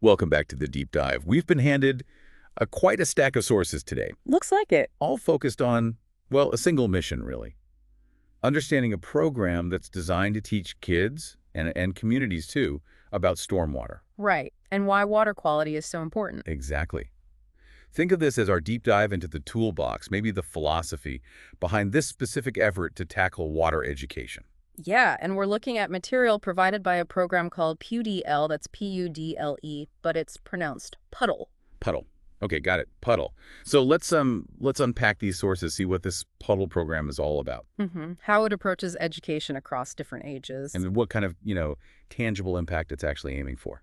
Welcome back to the deep dive. We've been handed quite a stack of sources today, Looks like it. all focused on, well, a single mission, really. Understanding a program that's designed to teach kids, and communities too, about stormwater. Right. And why water quality is so important. Exactly. Think of this as our deep dive into the toolbox, maybe the philosophy behind this specific effort to tackle water education. Yeah, and we're looking at material provided by a program called PUDLE, that's P-U-D-L-E, but it's pronounced PUDLE. PUDLE. Okay, got it. PUDLE. So let's unpack these sources, see what this PUDLE program is all about. How it approaches education across different ages. And what kind of, tangible impact it's actually aiming for.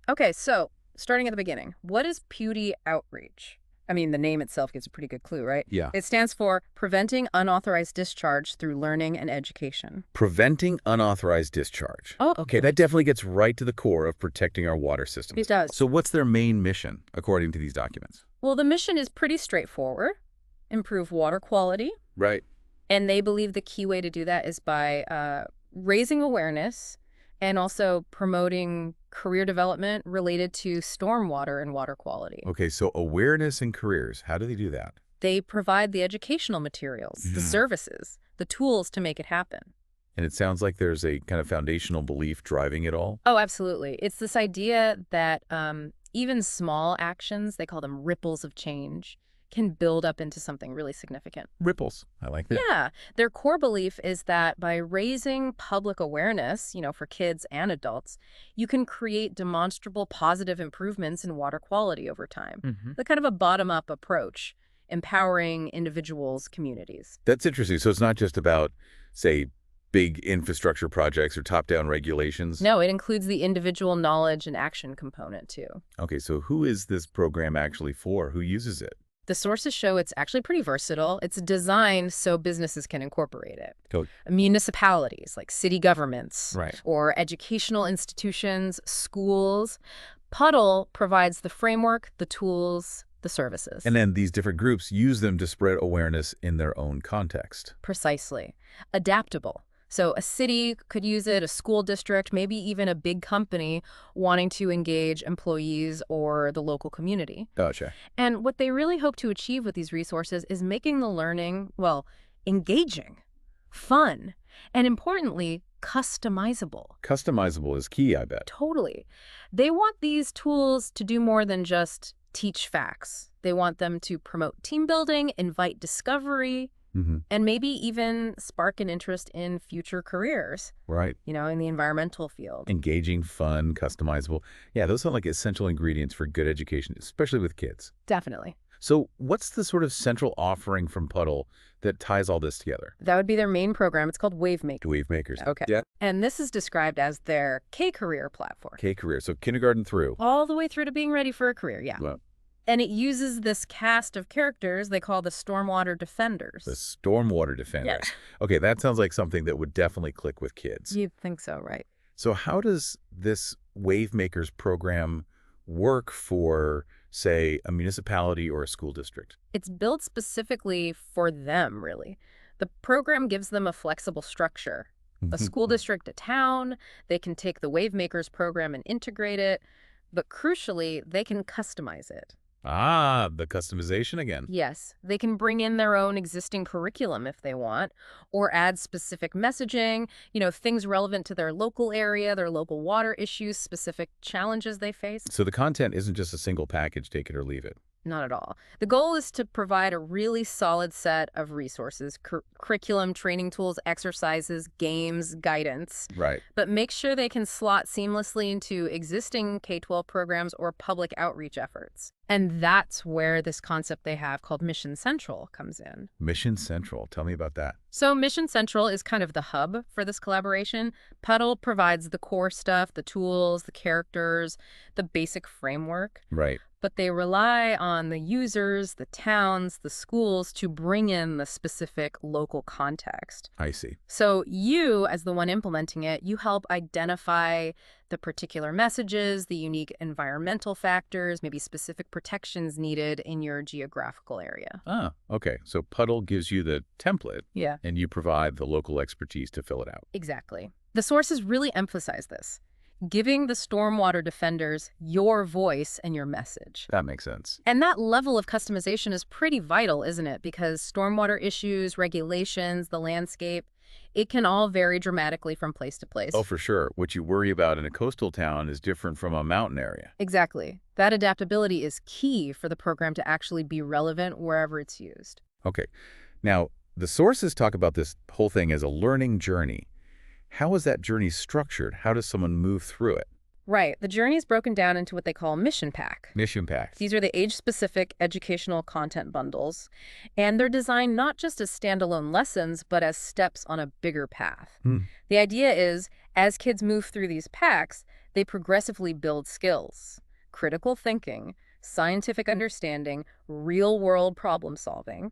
Okay, so starting at the beginning, what is PUDI outreach? I mean, the name itself gives a pretty good clue, right? Yeah. It stands for Preventing Unauthorized Discharge Through Learning and Education. Preventing unauthorized discharge. Oh, Okay, that definitely gets right to the core of protecting our water systems. It does. So what's their main mission, according to these documents? Well, the mission is pretty straightforward. Improve water quality. Right. And they believe the key way to do that is by raising awareness and also promoting career development related to stormwater and water quality. Okay, so awareness and careers, how do they do that? They provide the educational materials, the services, the tools to make it happen. And it sounds like there's a kind of foundational belief driving it all. Oh, absolutely. It's this idea that even small actions, they call them ripples of change, can build up into something really significant. Ripples. I like that. Yeah. Their core belief is that by raising public awareness, for kids and adults, you can create demonstrable positive improvements in water quality over time. The kind of a bottom-up approach, empowering individuals, communities. That's interesting. So it's not just about, say, big infrastructure projects or top-down regulations? No, it includes the individual knowledge and action component, too. Okay, so who is this program actually for? Who uses it? The sources show it's actually pretty versatile. It's designed so businesses can incorporate it. Municipalities, like city governments, Right. or educational institutions, schools. PUDLE provides the framework, the tools, the services. And then these different groups use them to spread awareness in their own context. Precisely. Adaptable. So a city could use it, a school district, maybe even a big company wanting to engage employees or the local community. Gotcha. And what they really hope to achieve with these resources is making the learning, well, engaging, fun, and importantly, customizable. Customizable is key, I bet. Totally. They want these tools to do more than just teach facts. They want them to promote team building, invite discovery, and maybe even spark an interest in future careers. Right. In the environmental field. Engaging, fun, customizable. Yeah, those sound like essential ingredients for good education, especially with kids. Definitely. So what's the sort of central offering from PUDLE that ties all this together? That would be their main program. It's called Wavemaker. Wave makers. Okay. Yeah. And this is described as their K-career platform. K-career. So kindergarten through. All the way through to being ready for a career, yeah. Well, And it uses this cast of characters they call the Stormwater Defenders. the stormwater defenders. Yeah. Okay, that sounds like something that would definitely click with kids. You'd think so, right? So how does this Wave Makers program work for, say, a municipality or a school district? It's built specifically for them, really. The program gives them a flexible structure. A school district, a town, they can take the Wavemakers program and integrate it, but crucially, they can customize it. Ah, the customization again. Yes, they can bring in their own existing curriculum if they want, or add specific messaging, things relevant to their local area, their local water issues, specific challenges they face. So the content isn't just a single package, take it or leave it. Not at all. The goal is to provide a really solid set of resources, curriculum, training tools, exercises, games, guidance. Right. But make sure they can slot seamlessly into existing K-12 programs or public outreach efforts. And that's where this concept they have called Mission Central comes in. Mission Central. Tell me about that. So Mission Central is kind of the hub for this collaboration. PUDLE provides the core stuff, the tools, the characters, the basic framework. Right. But they rely on the users, the towns, the schools to bring in the specific local context. I see. So you, as the one implementing it, you help identify the particular messages, the unique environmental factors, maybe specific protections needed in your geographical area. Ah, okay. So PUDLE gives you the template, Yeah, and you provide the local expertise to fill it out. exactly. The sources really emphasize this. giving the stormwater defenders your voice and your message. That makes sense. And that level of customization is pretty vital, isn't it? Because stormwater issues, regulations, the landscape, it can all vary dramatically from place to place. Oh, for sure. What you worry about in a coastal town is different from a mountain area. Exactly. That adaptability is key for the program to actually be relevant wherever it's used. Okay. Now, the sources talk about this whole thing as a learning journey. How is that journey structured? How does someone move through it? Right. The journey is broken down into what they call mission pack. Mission pack. These are the age-specific educational content bundles, and they're designed not just as standalone lessons, but as steps on a bigger path. The idea is, as kids move through these packs, they progressively build skills: critical thinking, scientific understanding, real-world problem solving,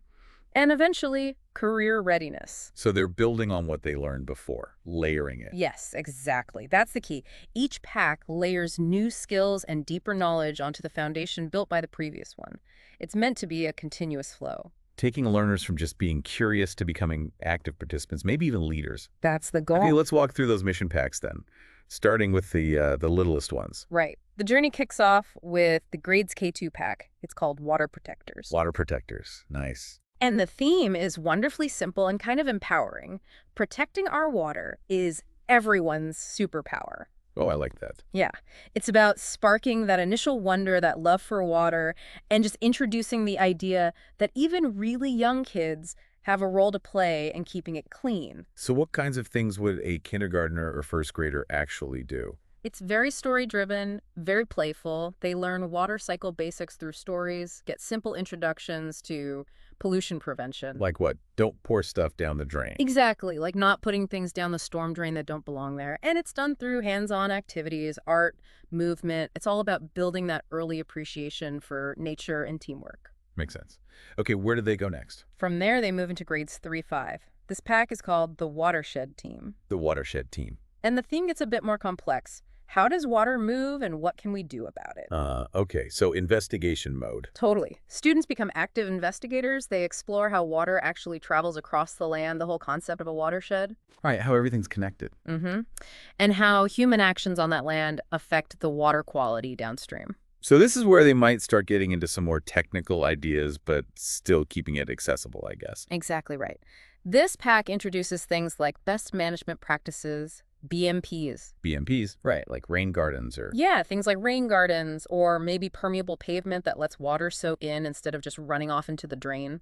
and eventually career readiness. So they're building on what they learned before, layering it. Yes, exactly. That's the key. Each pack layers new skills and deeper knowledge onto the foundation built by the previous one. It's meant to be a continuous flow. Taking learners from just being curious to becoming active participants, maybe even leaders. That's the goal. Okay, let's walk through those mission packs then, starting with the littlest ones. Right. The journey kicks off with the grades K2 pack. It's called Water Protectors. Water protectors. Nice. And the theme is wonderfully simple and kind of empowering. Protecting our water is everyone's superpower. Oh, I like that. Yeah. It's about sparking that initial wonder, that love for water, and just introducing the idea that even really young kids have a role to play in keeping it clean. So what kinds of things would a kindergartner or first grader actually do? It's very story-driven, very playful. They learn water cycle basics through stories, get simple introductions to pollution prevention. Like what? Don't pour stuff down the drain. Exactly, like not putting things down the storm drain that don't belong there. And it's done through hands-on activities, art, movement. It's all about building that early appreciation for nature and teamwork. Makes sense. Okay, where do they go next? From there, they move into grades 3-5. This pack is called the Watershed Team. The watershed team. And the theme gets a bit more complex. How does water move and what can we do about it? Okay, so investigation mode. Totally. Students become active investigators. They explore how water actually travels across the land, the whole concept of a watershed. All right, how everything's connected. And how human actions on that land affect the water quality downstream. So this is where they might start getting into some more technical ideas, but still keeping it accessible, I guess. Exactly right. This pack introduces things like best management practices, BMPs. BMPs, right, like rain gardens or... Yeah, things like rain gardens or maybe permeable pavement that lets water soak in instead of just running off into the drain.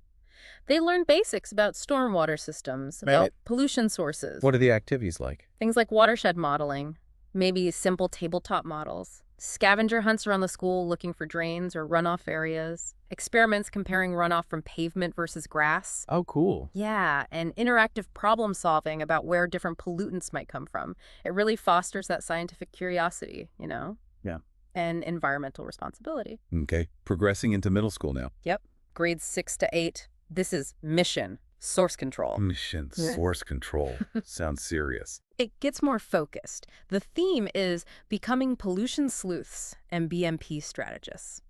They learn basics about stormwater systems, about pollution sources. What are the activities like? Things like watershed modeling, maybe simple tabletop models, scavenger hunts around the school looking for drains or runoff areas, experiments comparing runoff from pavement versus grass. Oh, cool. Yeah, and interactive problem solving about where different pollutants might come from. It really fosters that scientific curiosity, you know? Yeah. And environmental responsibility. Okay, progressing into middle school now. Yep. Grades 6-8. This is mission, source control. Mission, source control. Sounds serious. It gets more focused. The theme is becoming pollution sleuths and BMP strategists.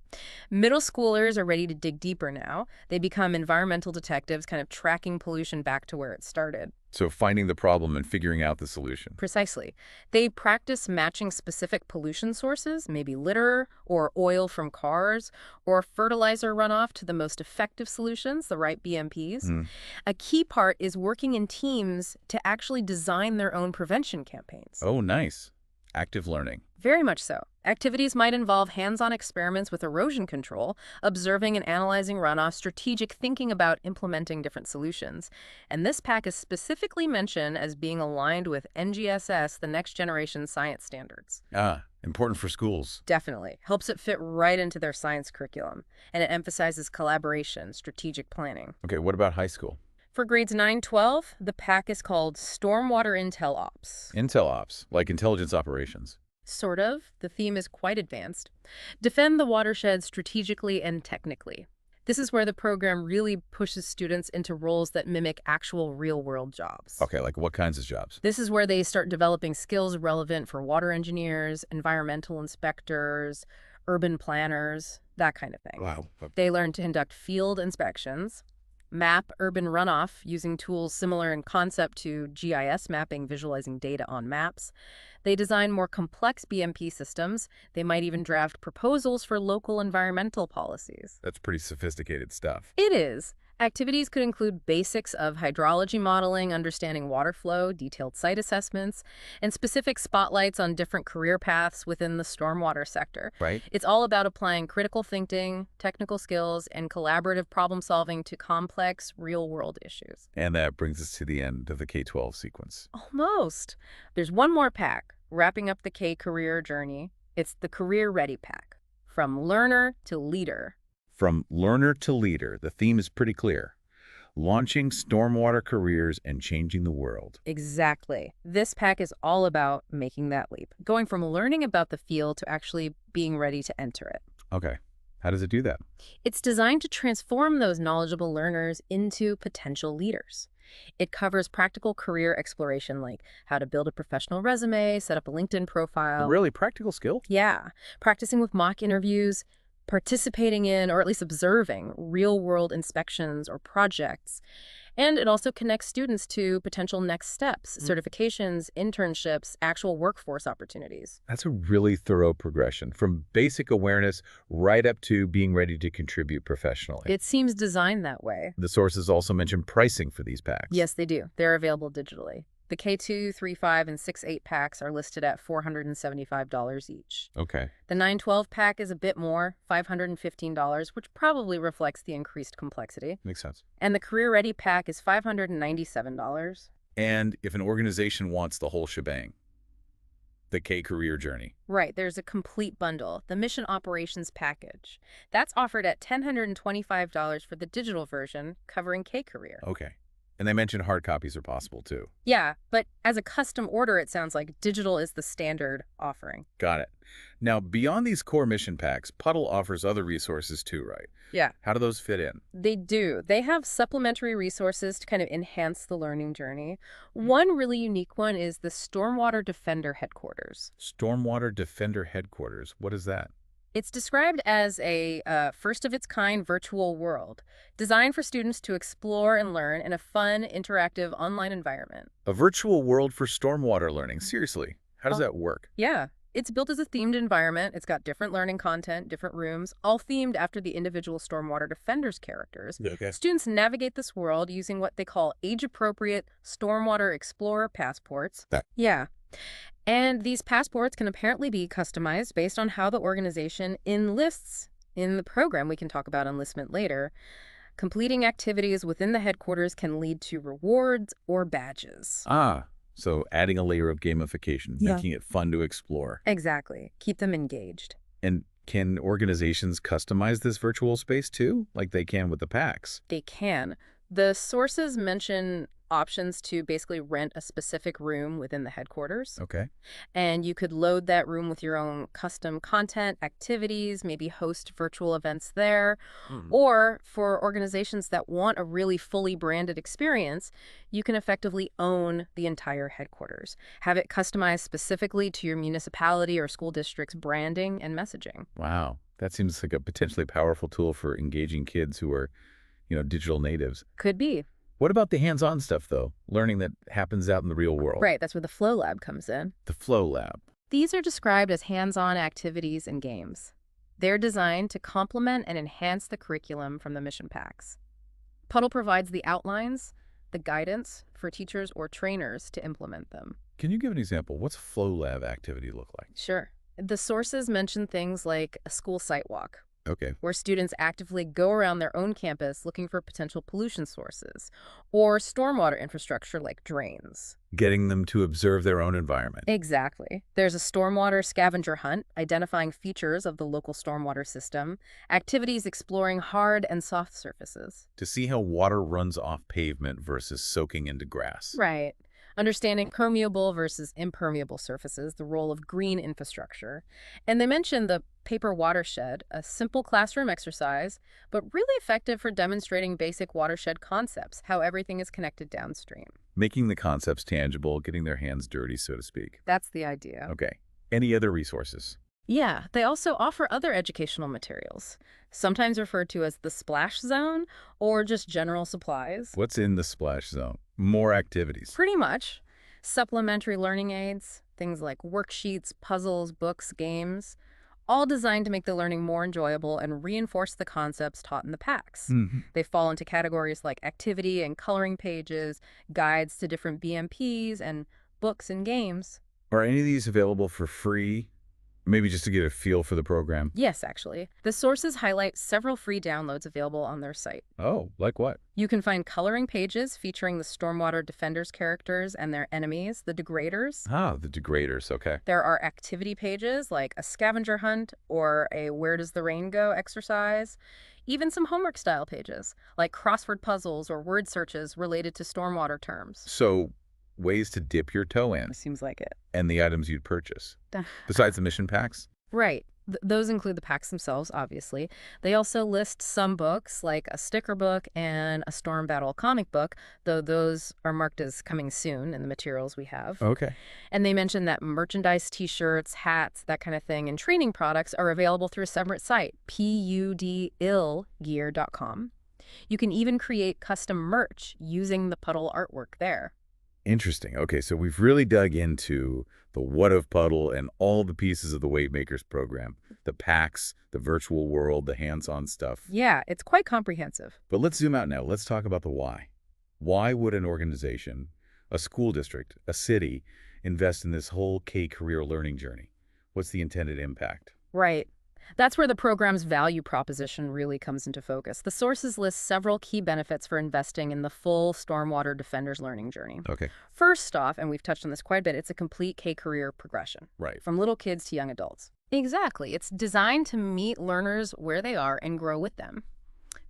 Middle schoolers are ready to dig deeper now. They become environmental detectives, kind of tracking pollution back to where it started. So finding the problem and figuring out the solution. Precisely. They practice matching specific pollution sources, maybe litter or oil from cars or fertilizer runoff to the most effective solutions, the right BMPs. A key part is working in teams to actually design their own prevention campaigns. Oh, nice. Active learning. Very much so. Activities might involve hands-on experiments with erosion control, observing and analyzing runoff, strategic thinking about implementing different solutions. And this pack is specifically mentioned as being aligned with NGSS, the Next Generation Science Standards. Ah, important for schools. Definitely. Helps it fit right into their science curriculum. And it emphasizes collaboration, strategic planning. Okay, what about high school? For grades 9-12, the pack is called Stormwater Intel Ops. Intel Ops, like intelligence operations. Sort of. The theme is quite advanced. Defend the watershed strategically and technically. This is where the program really pushes students into roles that mimic actual real-world jobs. Okay, like what kinds of jobs? This is where they start developing skills relevant for water engineers, environmental inspectors, urban planners, that kind of thing. Wow. They learn to conduct field inspections, map urban runoff using tools similar in concept to GIS mapping, visualizing data on maps. They design more complex BMP systems. They might even draft proposals for local environmental policies. That's pretty sophisticated stuff. It is. Activities could include basics of hydrology modeling, understanding water flow, detailed site assessments, and specific spotlights on different career paths within the stormwater sector. Right? It's all about applying critical thinking, technical skills, and collaborative problem solving to complex, real-world issues. And that brings us to the end of the K-12 sequence. Almost. There's one more pack, wrapping up the K career journey. It's the Career Ready Pack. From learner to leader. From learner to leader, the theme is pretty clear. Launching stormwater careers and changing the world. Exactly. This pack is all about making that leap, going from learning about the field to actually being ready to enter it. Okay. How does it do that? It's designed to transform those knowledgeable learners into potential leaders. It covers practical career exploration like how to build a professional resume, set up a LinkedIn profile. Really practical skill? Yeah. Practicing with mock interviews, participating in, or at least observing, real-world inspections or projects. And it also connects students to potential next steps, certifications, internships, actual workforce opportunities. That's a really thorough progression, from basic awareness right up to being ready to contribute professionally. It seems designed that way. The sources also mention pricing for these packs. Yes, they do. They're available digitally. The K2, 3.5, and 6.8 packs are listed at $475 each. Okay. The 9.12 pack is a bit more, $515, which probably reflects the increased complexity. Makes sense. And the Career Ready pack is $597. And if an organization wants the whole shebang, the K-career journey. Right, there's a complete bundle, the Mission Operations Package. That's offered at $1,025 for the digital version, covering K-career. Okay. And they mentioned hard copies are possible, too. Yeah, but as a custom order, it sounds like digital is the standard offering. Got it. Now, beyond these core mission packs, PUDLE offers other resources, too, right? Yeah. How do those fit in? They do. They have supplementary resources to kind of enhance the learning journey. One really unique one is the Stormwater Defender Headquarters. Stormwater Defender Headquarters. What is that? It's described as a first-of-its-kind virtual world, designed for students to explore and learn in a fun, interactive online environment. A virtual world for stormwater learning. Seriously, how does that work? Yeah. It's built as a themed environment. It's got different learning content, different rooms, all themed after the individual Stormwater Defenders characters. Okay. Students navigate this world using what they call age-appropriate Stormwater Explorer passports. Yeah. And these passports can apparently be customized based on how the organization enlists in the program. We can talk about enlistment later. Completing activities within the headquarters can lead to rewards or badges. So adding a layer of gamification, making it fun to explore. Exactly. Keep them engaged. And can organizations customize this virtual space too, like they can with the packs? They can. The sources mention options to basically rent a specific room within the headquarters. Okay. And you could load that room with your own custom content, activities, maybe host virtual events there. Or for organizations that want a really fully branded experience, you can effectively own the entire headquarters. Have it customized specifically to your municipality or school district's branding and messaging. Wow. That seems like a potentially powerful tool for engaging kids who are, digital natives. Could be. What about the hands-on stuff, though? Learning that happens out in the real world. Right, that's where the Flow Lab comes in. The Flow Lab. These are described as hands-on activities and games. They're designed to complement and enhance the curriculum from the mission packs. PUDLE provides the outlines, the guidance for teachers or trainers to implement them. Can you give an example? What's a Flow Lab activity look like? Sure. The sources mention things like a school site walk, Okay. where students actively go around their own campus looking for potential pollution sources, or stormwater infrastructure like drains. Getting them to observe their own environment. Exactly. There's a stormwater scavenger hunt, identifying features of the local stormwater system, activities exploring hard and soft surfaces. To see how water runs off pavement versus soaking into grass. Right. Understanding permeable versus impermeable surfaces, the role of green infrastructure. And they mentioned the paper watershed, a simple classroom exercise, but really effective for demonstrating basic watershed concepts, how everything is connected downstream. Making the concepts tangible, getting their hands dirty, so to speak. That's the idea. Okay. Any other resources? Yeah, they also offer other educational materials, sometimes referred to as the splash zone or just general supplies. What's in the splash zone? More activities. Pretty much. Supplementary learning aids, things like worksheets, puzzles, books, games, all designed to make the learning more enjoyable and reinforce the concepts taught in the packs. Hmm. They fall into categories like activity and coloring pages, guides to different BMPs, and books and games. Are any of these available for free? Maybe just to get a feel for the program? Yes, actually. The sources highlight several free downloads available on their site. Oh, like what? You can find coloring pages featuring the Stormwater Defenders characters and their enemies, the Degraders. Ah, the degraders, okay. There are activity pages like a scavenger hunt or a where does the rain go exercise. Even some homework style pages like crossword puzzles or word searches related to stormwater terms. So, ways to dip your toe in Seems like it. and the items you'd purchase. Besides the mission packs? Right. Those include the packs themselves, obviously. They also list some books, like a sticker book and a Storm Battle comic book, though those are marked as coming soon in the materials we have. Okay. And they mention that merchandise, t-shirts, hats, that kind of thing, and training products are available through a separate site, PUDLegear.com. You can even create custom merch using the Puddle artwork there. Interesting. Okay, so we've really dug into the what of Puddle and all the pieces of the Weight Makers program. The packs, the virtual world, the hands-on stuff. Yeah, it's quite comprehensive. But let's zoom out now. Let's talk about the why. Why would an organization, a school district, a city, invest in this whole K-career learning journey? What's the intended impact? Right. That's where the program's value proposition really comes into focus. The sources list several key benefits for investing in the full Stormwater Defenders learning journey. Okay. First off, and we've touched on this quite a bit, it's a complete K-career progression. Right. From little kids to young adults. Exactly. It's designed to meet learners where they are and grow with them.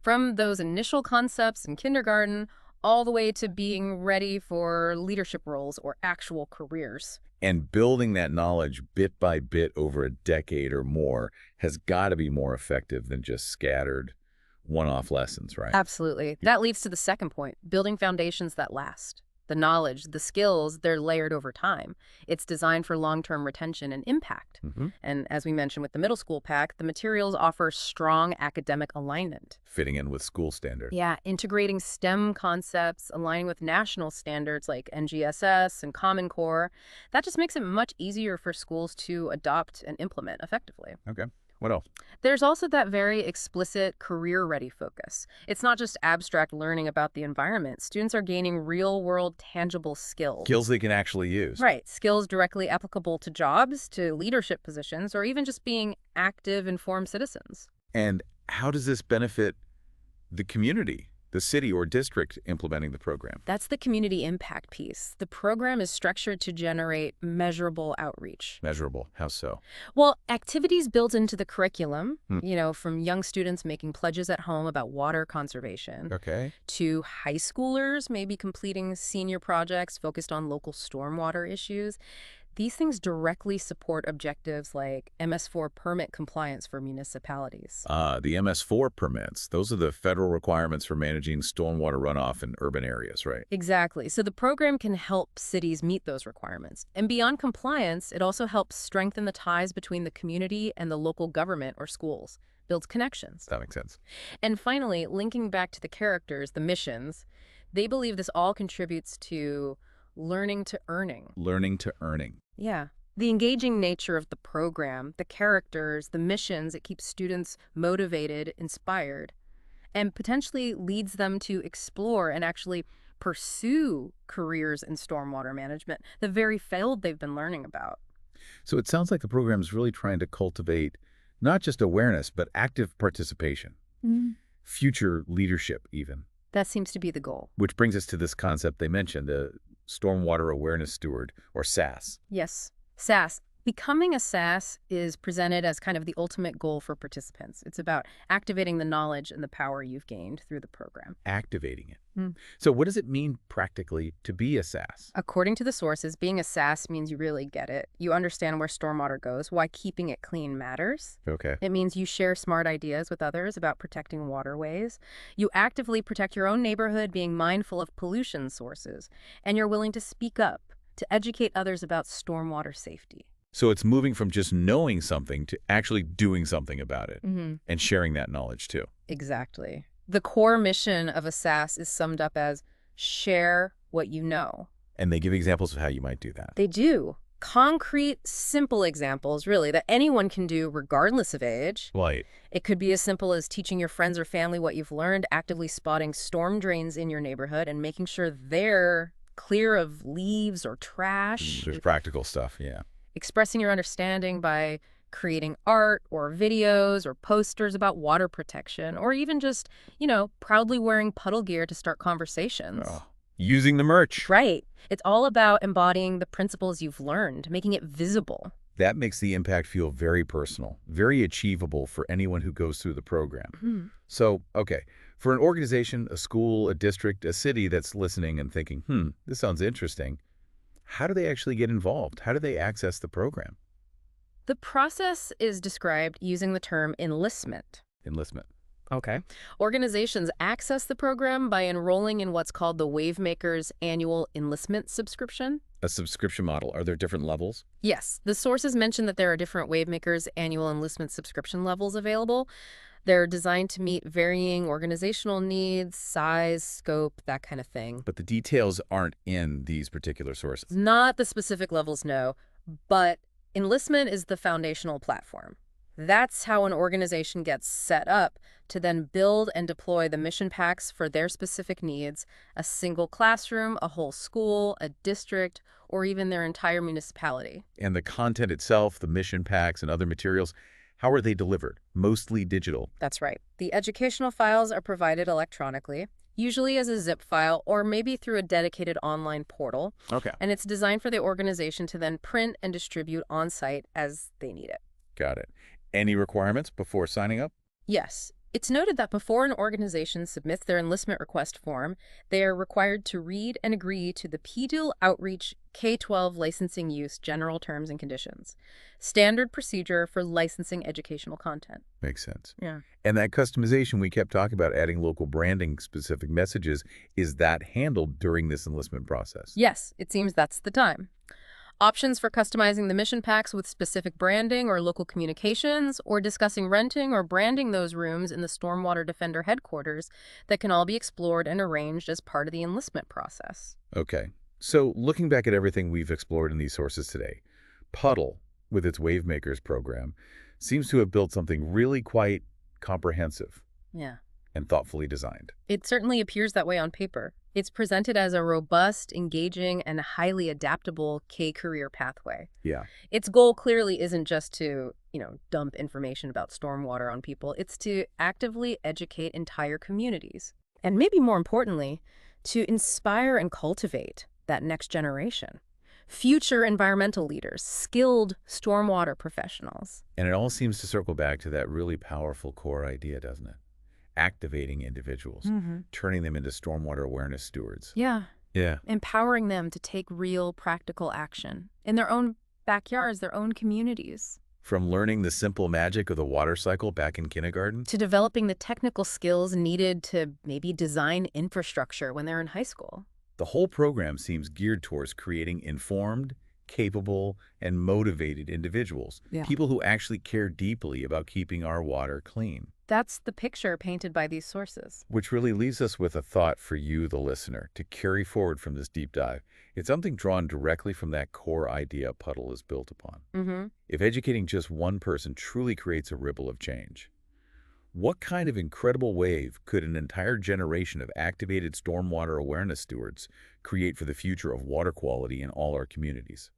From those initial concepts in kindergarten all the way to being ready for leadership roles or actual careers. And building that knowledge bit by bit over a decade or more has got to be more effective than just scattered one-off lessons, right? Absolutely. That leads to the second point, building foundations that last. The knowledge, the skills, they're layered over time. It's designed for long-term retention and impact. And as we mentioned with the middle school pack, the materials offer strong academic alignment. Fitting in with school standards. Yeah, integrating STEM concepts, aligning with national standards like NGSS and Common Core. That just makes it much easier for schools to adopt and implement effectively. Okay. What else? There's also that very explicit career-ready focus. It's not just abstract learning about the environment. Students are gaining real-world, tangible skills. Skills they can actually use. Right. Skills directly applicable to jobs, to leadership positions, or even just being active, informed citizens. And how does this benefit the community, the city or district implementing the program? That's the community impact piece. The program is structured to generate measurable outreach. Measurable. How so? Well, activities built into the curriculum, from young students making pledges at home about water conservation, Okay. to high schoolers maybe completing senior projects focused on local stormwater issues. These things directly support objectives like MS4 permit compliance for municipalities. The MS4 permits, those are the federal requirements for managing stormwater runoff in urban areas, right? Exactly. So the program can help cities meet those requirements. And beyond compliance, it also helps strengthen the ties between the community and the local government or schools, builds connections. That makes sense. And finally, linking back to the characters, the missions, they believe this all contributes to learning to earning. Learning to earning. Yeah. The engaging nature of the program, the characters, the missions, it keeps students motivated, inspired, and potentially leads them to explore and actually pursue careers in stormwater management, the very field they've been learning about. So it sounds like the program is really trying to cultivate not just awareness, but active participation, future leadership even. That seems to be the goal. Which brings us to this concept they mentioned, the Stormwater Awareness Steward, or SAS. Yes. SAS. Becoming a SAS is presented as kind of the ultimate goal for participants. It's about activating the knowledge and the power you've gained through the program. Activating it. So what does it mean practically to be a SAS? According to the sources, being a SAS means you really get it. You understand where stormwater goes, why keeping it clean matters. Okay. It means you share smart ideas with others about protecting waterways. You actively protect your own neighborhood, being mindful of pollution sources. And you're willing to speak up, to educate others about stormwater safety. So it's moving from just knowing something to actually doing something about it and sharing that knowledge too. Exactly. The core mission of a SAS is summed up as share what you know. And they give examples of how you might do that. They do. Concrete, simple examples, really, that anyone can do regardless of age. Right. It could be as simple as teaching your friends or family what you've learned, actively spotting storm drains in your neighborhood, and making sure they're clear of leaves or trash. There's practical stuff, yeah. Expressing your understanding by creating art or videos or posters about water protection, or even just, proudly wearing puddle gear to start conversations. Oh. Using the merch. Right. It's all about embodying the principles you've learned, making it visible. That makes the impact feel very personal, very achievable for anyone who goes through the program. So, okay, for an organization, a school, a district, a city that's listening and thinking, this sounds interesting, how do they actually get involved? How do they access the program? The process is described using the term enlistment. Enlistment. Okay. Organizations access the program by enrolling in what's called the Wavemaker's annual enlistment subscription. A subscription model. Are there different levels? Yes. The sources mention that there are different Wavemaker's annual enlistment subscription levels available. They're designed to meet varying organizational needs, size, scope, that kind of thing. But the details aren't in these particular sources. Not the specific levels, no. But enlistment is the foundational platform. That's how an organization gets set up to then build and deploy the mission packs for their specific needs, a single classroom, a whole school, a district, or even their entire municipality. And the content itself, the mission packs and other materials, how are they delivered? Mostly digital. That's right. The educational files are provided electronically, usually as a zip file or maybe through a dedicated online portal. Okay. And it's designed for the organization to then print and distribute on-site as they need it. Got it. Any requirements before signing up? Yes. It's noted that before an organization submits their enlistment request form, they are required to read and agree to the PUDLE Outreach K-12 Licensing Use General Terms and Conditions, standard procedure for licensing educational content. Makes sense. Yeah. And that customization we kept talking about, adding local branding, specific messages, is that handled during this enlistment process? Yes, it seems that's the time. Options for customizing the mission packs with specific branding or local communications, or discussing renting or branding those rooms in the Stormwater Defender headquarters that can all be explored and arranged as part of the enlistment process. Okay. So looking back at everything we've explored in these sources today, PUDLE, with its Wavemakers program, seems to have built something really quite comprehensive Yeah. and thoughtfully designed. It certainly appears that way on paper. It's presented as a robust, engaging, and highly adaptable K-career pathway. Yeah. Its goal clearly isn't just to, dump information about stormwater on people. It's to actively educate entire communities. And maybe more importantly, to inspire and cultivate that next generation. Future environmental leaders, skilled stormwater professionals. And it all seems to circle back to that really powerful core idea, doesn't it? Activating individuals, turning them into stormwater awareness stewards. Yeah. Yeah. Empowering them to take real practical action in their own backyards, their own communities. From learning the simple magic of the water cycle back in kindergarten to developing the technical skills needed to maybe design infrastructure when they're in high school. the whole program seems geared towards creating informed, capable, and motivated individuals, people who actually care deeply about keeping our water clean. That's the picture painted by these sources. Which really leaves us with a thought for you, the listener, to carry forward from this deep dive. It's something drawn directly from that core idea PUDLE is built upon. If educating just one person truly creates a ripple of change, what kind of incredible wave could an entire generation of activated stormwater awareness stewards create for the future of water quality in all our communities?